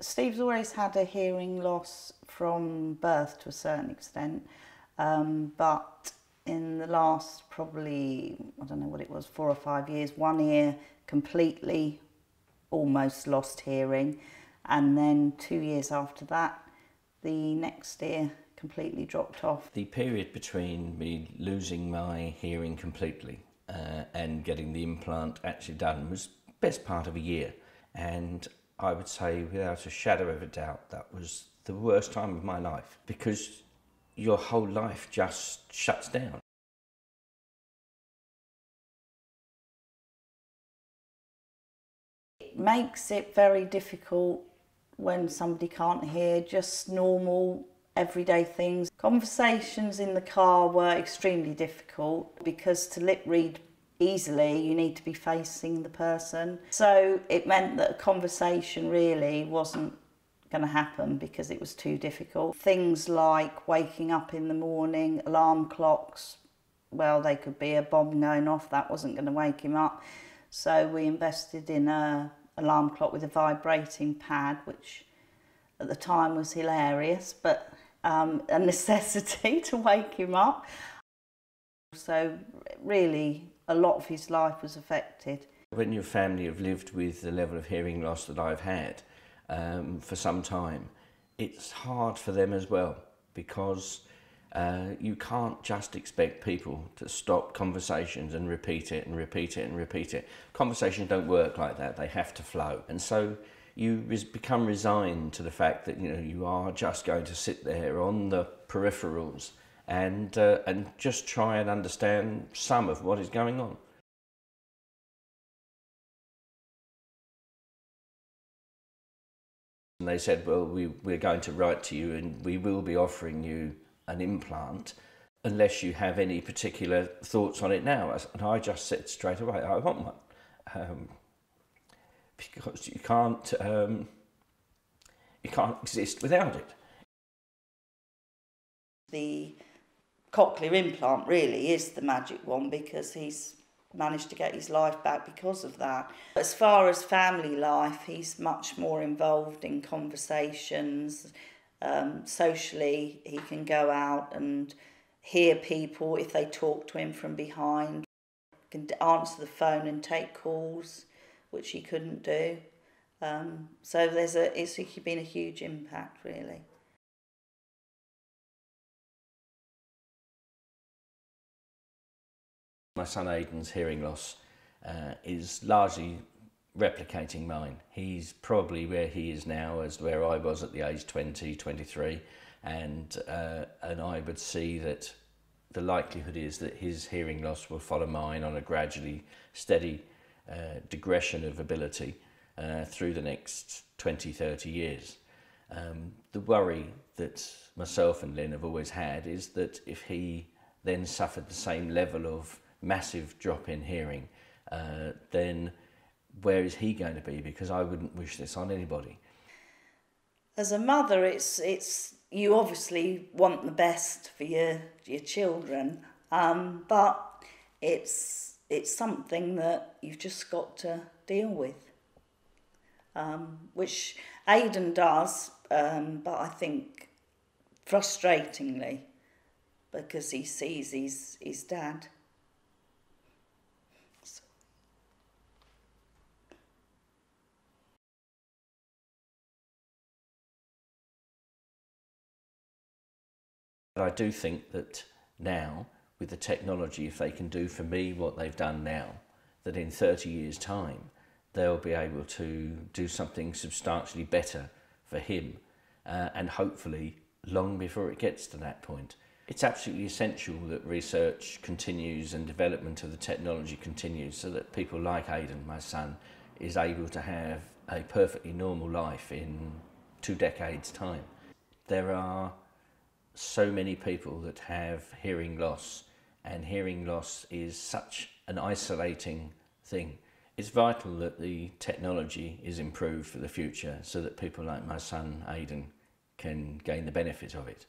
Steve's always had a hearing loss from birth to a certain extent, but in the last probably, I don't know what it was, 4 or 5 years, one ear completely almost lost hearing, and then 2 years after that, the next ear completely dropped off. The period between me losing my hearing completely and getting the implant actually done was best part of a year, and I would say without a shadow of a doubt that was the worst time of my life, because your whole life just shuts down. It makes it very difficult when somebody can't hear just normal everyday things. Conversations in the car were extremely difficult because to lip read easily you need to be facing the person. So it meant that a conversation really wasn't going to happen because it was too difficult. Things like waking up in the morning, alarm clocks, well, they could be a bomb going off, that wasn't going to wake him up. So we invested in a alarm clock with a vibrating pad, which at the time was hilarious, but a necessity to wake him up. So really a lot of his life was affected. When your family have lived with the level of hearing loss that I've had for some time, it's hard for them as well, because you can't just expect people to stop conversations and repeat it and repeat it and repeat it. Conversations don't work like that, they have to flow. And so you become resigned to the fact that you are just going to sit there on the peripherals and just try and understand some of what is going on. And they said, well, we're going to write to you and we will be offering you an implant unless you have any particular thoughts on it now. And I just said straight away, I want one. Because you can't exist without it. The cochlear implant really is the magic one because he's managed to get his life back because of that. As far as family life, he's much more involved in conversations. Socially, he can go out and hear people if they talk to him from behind. He can answer the phone and take calls, which he couldn't do. So it's been a huge impact, really. My son Aidan's hearing loss is largely replicating mine. He's probably where he is now as where I was at the age 20, 23, and I would see that the likelihood is that his hearing loss will follow mine on a gradually steady digression of ability through the next 20, 30 years. The worry that myself and Lynn have always had is that if he then suffered the same level of massive drop in hearing, then where is he going to be? Because I wouldn't wish this on anybody. As a mother, it's you obviously want the best for your children, but it's something that you've just got to deal with, which Aidan does, but I think frustratingly, because he sees his dad. But I do think that now, with the technology, if they can do for me what they've done now, that in 30 years' time, they'll be able to do something substantially better for him, and hopefully long before it gets to that point. It's absolutely essential that research continues and development of the technology continues so that people like Aidan, my son, is able to have a perfectly normal life in 2 decades' time. There are so many people that have hearing loss, and hearing loss is such an isolating thing. It's vital that the technology is improved for the future so that people like my son Aidan can gain the benefit of it.